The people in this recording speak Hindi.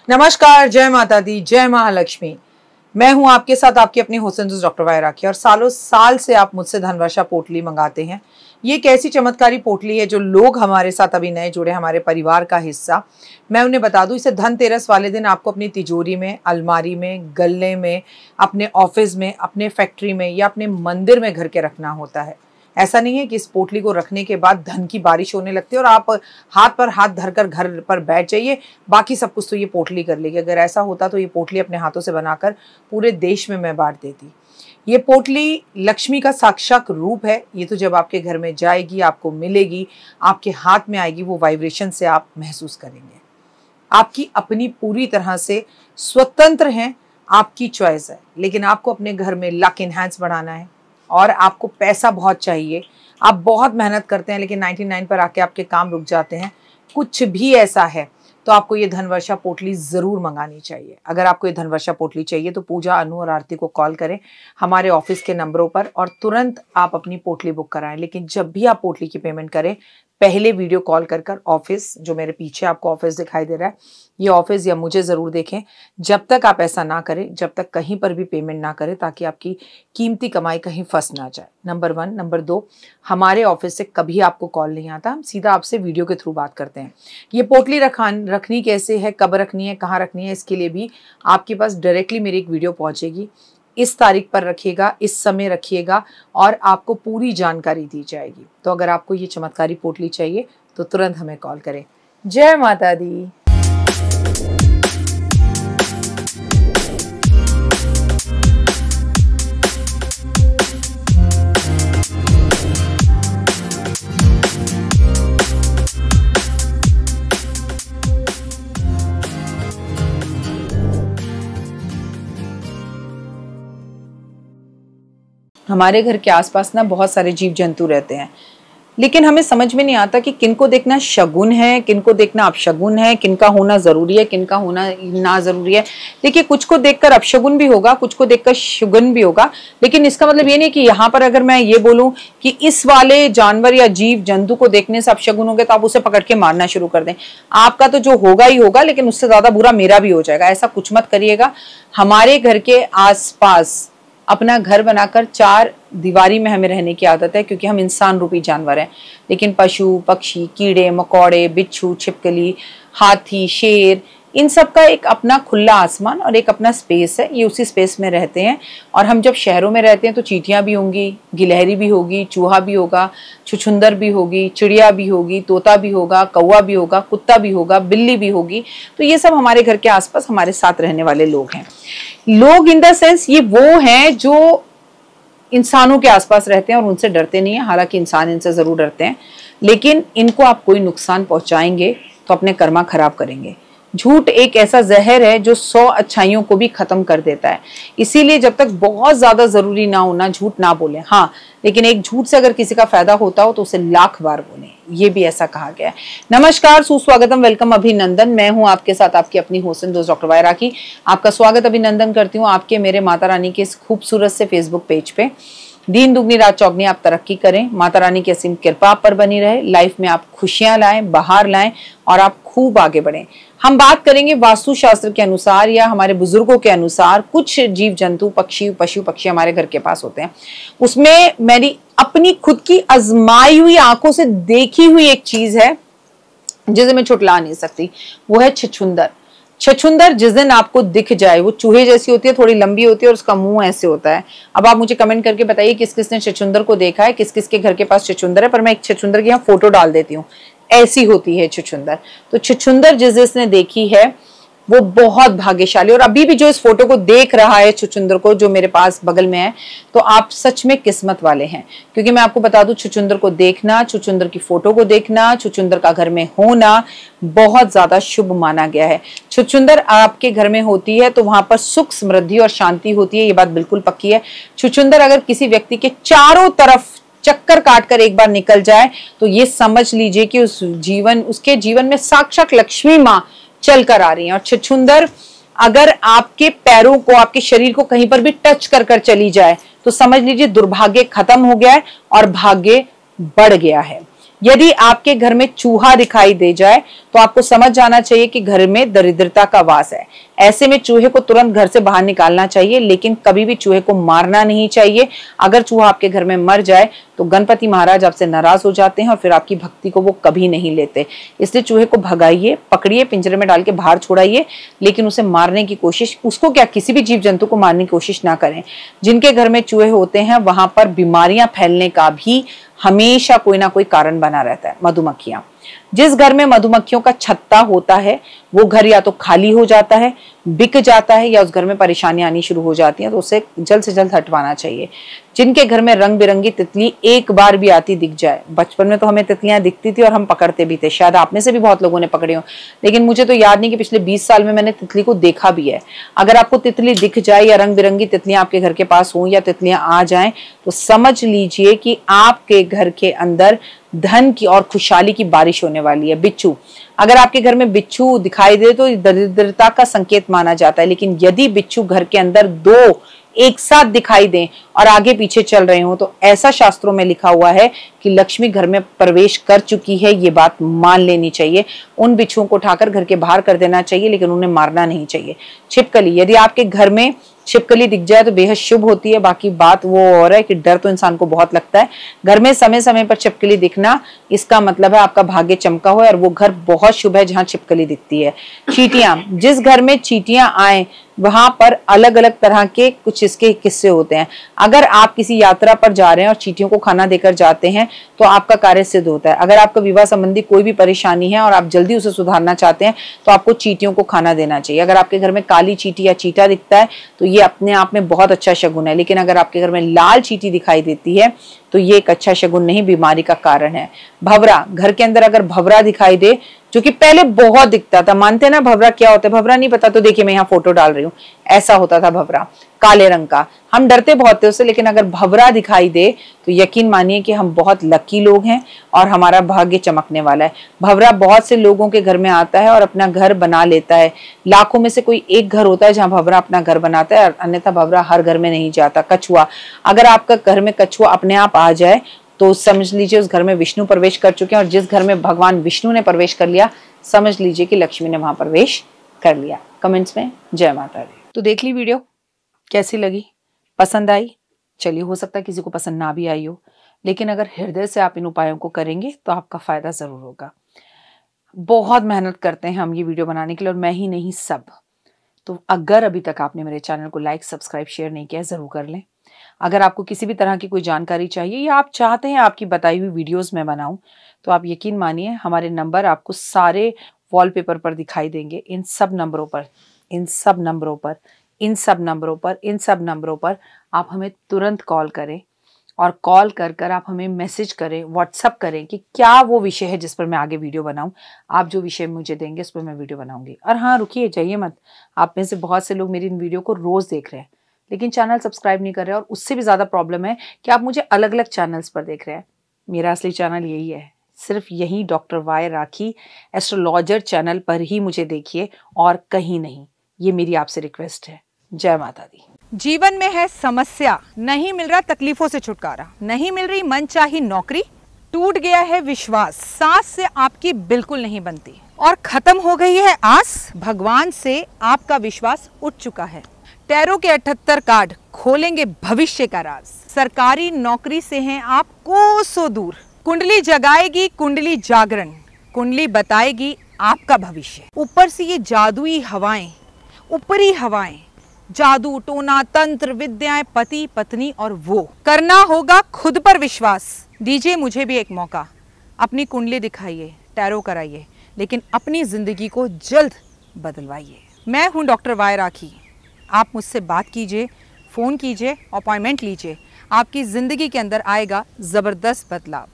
नमस्कार, जय माता दी, जय महालक्ष्मी। मैं हूं आपके साथ आपकी अपनी हुसैन दोस्त डॉक्टर वायरा राखी। और सालों साल से आप मुझसे धनवर्षा पोटली मंगाते हैं। ये एक ऐसी चमत्कारी पोटली है जो लोग हमारे साथ अभी नए जुड़े, हमारे परिवार का हिस्सा, मैं उन्हें बता दूं, इसे धनतेरस वाले दिन आपको अपनी तिजोरी में, अलमारी में, गल्ले में, अपने ऑफिस में, अपने फैक्ट्री में या अपने मंदिर में घर के रखना होता है। ऐसा नहीं है कि इस पोटली को रखने के बाद धन की बारिश होने लगती है और आप हाथ पर हाथ धरकर घर पर बैठ जाइए, बाकी सब कुछ तो ये पोटली कर लेगी। अगर ऐसा होता तो ये पोटली अपने हाथों से बनाकर पूरे देश में मैं बांट देती। ये पोटली लक्ष्मी का साक्षात रूप है। ये तो जब आपके घर में जाएगी, आपको मिलेगी, आपके हाथ में आएगी, वो वाइब्रेशन से आप महसूस करेंगे। आपकी अपनी पूरी तरह से स्वतंत्र हैं, आपकी चॉइस है। लेकिन आपको अपने घर में लक इनहैंस बढ़ाना है और आपको पैसा बहुत चाहिए, आप बहुत मेहनत करते हैं लेकिन 99 पर आके आपके काम रुक जाते हैं, कुछ भी ऐसा है तो आपको ये धनवर्षा पोटली ज़रूर मंगानी चाहिए। अगर आपको ये धनवर्षा पोटली चाहिए तो पूजा, अनु और आरती को कॉल करें हमारे ऑफिस के नंबरों पर और तुरंत आप अपनी पोटली बुक कराएं। लेकिन जब भी आप पोटली की पेमेंट करें, पहले वीडियो कॉल कर ऑफिस, जो मेरे पीछे आपको ऑफिस दिखाई दे रहा है, ये ऑफिस या मुझे ज़रूर देखें। जब तक आप ऐसा ना करें, जब तक कहीं पर भी पेमेंट ना करें, ताकि आपकी कीमती कमाई कहीं फंस ना जाए। नंबर 1। नंबर 2, हमारे ऑफिस से कभी आपको कॉल नहीं आता, हम सीधा आपसे वीडियो के थ्रू बात करते हैं। ये पोटली रखनी कैसे है, कब रखनी है, कहाँ रखनी है, इसके लिए भी आपके पास डायरेक्टली मेरी एक वीडियो पहुँचेगी। इस तारीख पर रखिएगा, इस समय रखिएगा और आपको पूरी जानकारी दी जाएगी। तो अगर आपको ये चमत्कारी पोटली चाहिए तो तुरंत हमें कॉल करें। जय माता दी। हमारे घर के आसपास ना बहुत सारे जीव जंतु रहते हैं, लेकिन हमें समझ में नहीं आता कि किनको देखना शगुन है, किनको देखना अपशगुन है, किनका होना जरूरी है, किनका होना ना जरूरी है। देखिए, कुछ को देखकर अपशगुन भी होगा, कुछ को देखकर शुगुन भी होगा, लेकिन इसका मतलब ये नहीं कि यहाँ पर अगर मैं ये बोलूं कि इस वाले जानवर या जीव जंतु को देखने से अपशगुन हो गया तो आप उसे पकड़ के मारना शुरू कर दें। आपका तो जो होगा ही होगा, लेकिन उससे ज्यादा बुरा मेरा भी हो जाएगा। ऐसा कुछ मत करिएगा। हमारे घर के आसपास अपना घर बनाकर 4 दीवारी में हमें रहने की आदत है, क्योंकि हम इंसान रूपी जानवर हैं। लेकिन पशु, पक्षी, कीड़े मकोड़े, बिच्छू, छिपकली, हाथी, शेर, इन सब का एक अपना खुला आसमान और एक अपना स्पेस है। ये उसी स्पेस में रहते हैं। और हम जब शहरों में रहते हैं तो चींटियां भी होंगी, गिलहरी भी होगी, चूहा भी होगा, छुछुंदर भी होगी, चिड़िया भी होगी, तोता भी होगा, कौवा भी होगा, कुत्ता भी होगा, बिल्ली भी होगी। तो ये सब हमारे घर के आसपास हमारे साथ रहने वाले लोग हैं। लोग इन द सेंस ये वो हैं जो इंसानों के आसपास रहते हैं और उनसे डरते नहीं है। हालांकि इंसान इनसे जरूर डरते हैं, लेकिन इनको आप कोई नुकसान पहुंचाएंगे तो अपने कर्मा खराब करेंगे। झूठ एक ऐसा जहर है जो 100 अच्छाइयों को भी खत्म कर देता है। इसीलिए जब तक बहुत ज्यादा जरूरी ना हो ना झूठ ना बोले। हाँ, लेकिन एक झूठ से अगर किसी का फायदा होता हो तो उसे लाख बार बोले, ये भी ऐसा कहा गया है। नमस्कार, सुस्वागतम, वेलकम, अभिनंदन। मैं हूं आपके साथ आपकी अपनी हुसैन दोस्त डॉक्टर वायरा राखी। आपका स्वागत, अभिनंदन करती हूँ आपके मेरे माता रानी के इस खूबसूरत से फेसबुक पेज पे। दिन दुगनी रात चौगनी आप तरक्की करें, माता रानी की असीम कृपा आप पर बनी रहे, लाइफ में आप खुशियां लाएं, बाहर लाएं और आप खूब आगे बढ़ें। हम बात करेंगे वास्तु शास्त्र के अनुसार या हमारे बुजुर्गों के अनुसार कुछ जीव जंतु, पक्षी, पशु पक्षी हमारे घर के पास होते हैं। उसमें मेरी अपनी खुद की आजमाई हुई आंखों से देखी हुई एक चीज है जिसे मैं छुटला नहीं सकती, वो है छछुंदर। छछुंदर जिस दिन आपको दिख जाए, वो चूहे जैसी होती है, थोड़ी लंबी होती है और उसका मुंह ऐसे होता है। अब आप मुझे कमेंट करके बताइए किस किस ने छछुंदर को देखा है, किस किस के घर के पास छछुंदर है। पर मैं एक छछुंदर की यहाँ फोटो डाल देती हूँ, ऐसी होती है छछुंदर। तो छछुंदर जिसने देखी है वो बहुत भाग्यशाली। और अभी भी जो इस फोटो को देख रहा है छछुंदर को, जो मेरे पास बगल में है, तो आप सच में किस्मत वाले हैं। क्योंकि मैं आपको बता दूं, छछुंदर को देखना, छछुंदर की फोटो को देखना, छछुंदर का घर में होना बहुत ज्यादा शुभ माना गया है। छछुंदर आपके घर में होती है तो वहां पर सुख, समृद्धि और शांति होती है, ये बात बिल्कुल पक्की है। छछुंदर अगर किसी व्यक्ति के चारों तरफ चक्कर काटकर एक बार निकल जाए तो ये समझ लीजिए कि उसके जीवन में साक्षात लक्ष्मी माँ चल कर आ रही हैं। और छछुंदर अगर आपके पैरों को, आपके शरीर को कहीं पर भी टच कर कर चली जाए तो समझ लीजिए दुर्भाग्य खत्म हो गया है और भाग्य बढ़ गया है। यदि आपके घर में चूहा दिखाई दे जाए तो आपको समझ जाना चाहिए कि घर में दरिद्रता का वास है। ऐसे में चूहे को तुरंत घर से बाहर निकालना चाहिए, लेकिन कभी भी चूहे को मारना नहीं चाहिए। अगर चूहा आपके घर में मर जाए तो गणपति महाराज आपसे नाराज हो जाते हैं और फिर आपकी भक्ति को वो कभी नहीं लेते। इसलिए चूहे को भगाइए, पकड़िए, पिंजरे में डाल के बाहर छोड़ाइए, लेकिन उसे मारने की कोशिश, उसको क्या, किसी भी जीव जंतु को मारने की कोशिश ना करें। जिनके घर में चूहे होते हैं वहां पर बीमारियां फैलने का भी हमेशा कोई ना कोई कारण बना रहता है। मधुमक्खियां, जिस घर में मधुमक्खियों का छत्ता होता है वो घर या तो खाली हो जाता है, बिक जाता है, या उस घर में परेशानियां आनी शुरू हो जाती हैं, तो उसे जल्द से जल्द हटवाना चाहिए। जिनके घर में रंग बिरंगी तितली एक बार भी आती दिख जाए, बचपन में तो हमें तितलियां दिखती थी और हम पकड़ते भी थे, शायद आप में से भी बहुत लोगों ने पकड़े हो, लेकिन मुझे तो याद नहीं कि पिछले 20 साल में मैंने तितली को देखा भी है। अगर आपको तितली दिख जाए या रंग बिरंगी तितलियां आपके घर के पास हो या तितलियां आ जाएं तो समझ लीजिए कि आपके घर के अंदर धन की और खुशहाली की बारिश होने वाली है। बिच्छू, अगर आपके घर में बिच्छू दिखाई दे तो दरिद्रता का संकेत माना जाता है, लेकिन यदि बिच्छू घर के अंदर दो एक साथ दिखाई दें और आगे पीछे चल रहे हो तो ऐसा शास्त्रों में लिखा हुआ है कि लक्ष्मी घर में प्रवेश कर चुकी है। ये बात मान लेनी चाहिए। उन बिच्छुओं को उठाकर घर के बाहर कर देना चाहिए, लेकिन उन्हें मारना नहीं चाहिए। छिपकली, यदि आपके घर में छिपकली दिख जाए तो बेहद शुभ होती है। बाकी बात वो और है कि डर तो इंसान को बहुत लगता है। घर में समय समय पर छिपकली दिखना, इसका मतलब है आपका भाग्य चमका हो और वो घर बहुत शुभ है जहां छिपकली दिखती है। चींटियां, जिस घर में चींटियां आए वहां पर अलग अलग तरह के कुछ इसके किस्से होते हैं। अगर आप किसी यात्रा पर जा रहे हैं और चींटियों को खाना देकर जाते हैं तो आपका कार्य सिद्ध होता है। अगर आपका विवाह संबंधी कोई भी परेशानी है और आप जल्दी उसे सुधारना चाहते हैं तो आपको चींटियों को खाना देना चाहिए। अगर आपके घर में काली चींटी या चींटा दिखता है तो ये अपने आप में बहुत अच्छा शगुन है, लेकिन अगर आपके घर में लाल चींटी दिखाई देती है तो ये एक अच्छा शगुन नहीं, बीमारी का कारण है। भंवरा, घर के अंदर अगर भंवरा दिखाई दे, जो कि पहले बहुत दिखता था, मानते हैं ना भंवरा क्या होता है? भंवरा नहीं पता तो देखिए मैं यहाँ फोटो डाल रही हूँ, ऐसा होता था भंवरा, काले रंग का। हम डरते बहुत थे उससे, लेकिन अगर भंवरा दिखाई दे तो यकीन मानिए कि हम बहुत लकी लोग हैं और हमारा भाग्य चमकने वाला है। भंवरा बहुत से लोगों के घर में आता है और अपना घर बना लेता है। लाखों में से कोई एक घर होता है जहां भंवरा अपना घर बनाता है, अन्यथा भंवरा हर घर में नहीं जाता। कछुआ, अगर आपका घर में कछुआ अपने आप आ जाए तो समझ लीजिए उस घर में विष्णु प्रवेश कर चुके हैं, और जिस घर में भगवान विष्णु ने प्रवेश कर लिया समझ लीजिए कि लक्ष्मी ने वहां प्रवेश कर लिया। कमेंट्स में जय माता दी। तो देख ली वीडियो, कैसी लगी? पसंद आई? चलिए, हो सकता है किसी को पसंद ना भी आई हो, लेकिन अगर हृदय से आप इन उपायों को करेंगे तो आपका फायदा जरूर होगा। बहुत मेहनत करते हैं हम ये वीडियो बनाने के लिए, और मैं ही नहीं सब। तो अगर अभी तक आपने मेरे चैनल को लाइक, सब्सक्राइब, शेयर नहीं किया, जरूर कर लें। अगर आपको किसी भी तरह की कोई जानकारी चाहिए या आप चाहते हैं आपकी बताई हुई वीडियोस में बनाऊं, तो आप यकीन मानिए हमारे नंबर आपको सारे वॉलपेपर पर दिखाई देंगे। इन सब नंबरों पर, इन सब नंबरों पर, इन सब नंबरों पर, इन सब नंबरों पर आप हमें तुरंत कॉल करें, और कॉल कर कर आप हमें मैसेज करें, व्हाट्सअप करें कि क्या वो विषय है जिस पर मैं आगे वीडियो बनाऊं। आप जो विषय मुझे देंगे उस पर मैं वीडियो बनाऊंगी। और हाँ, रुकिए, जाइए मत। आप में से बहुत से लोग मेरी इन वीडियो को रोज देख रहे हैं लेकिन चैनल सब्सक्राइब नहीं कर रहे हैं, और उससे भी ज़्यादा प्रॉब्लम है कि आप मुझे अलग अलग चैनल्स पर देख रहे हैं। मेरा असली चैनल यही है, सिर्फ यही डॉक्टर वाई राखी एस्ट्रोलॉजर चैनल पर ही मुझे देखिए और कहीं नहीं। ये मेरी आपसे रिक्वेस्ट है। जय माता दी। जीवन में है समस्या, नहीं मिल रहा तकलीफों से छुटकारा, नहीं मिल रही मनचाही नौकरी, टूट गया है विश्वास, सांस से आपकी बिल्कुल नहीं बनती और खत्म हो गई है आस, भगवान से आपका विश्वास उठ चुका है। टैरो के 78 कार्ड खोलेंगे भविष्य का राज। सरकारी नौकरी से हैं आप कोसों दूर, कुंडली जगाएगी कुंडली जागरण, कुंडली बताएगी आपका भविष्य। ऊपर से ये जादुई हवाएं, ऊपरी हवाएं, जादू टोना तंत्र विद्याएं, पति पत्नी और वो, करना होगा खुद पर विश्वास। दीजिए मुझे भी एक मौका, अपनी कुंडली दिखाइए, टैरो कराइए, लेकिन अपनी जिंदगी को जल्द बदलवाइए। मैं हूं डॉक्टर वाई राखी। आप मुझसे बात कीजिए, फ़ोन कीजिए, अपॉइंटमेंट लीजिए, आपकी ज़िंदगी के अंदर आएगा ज़बरदस्त बदलाव।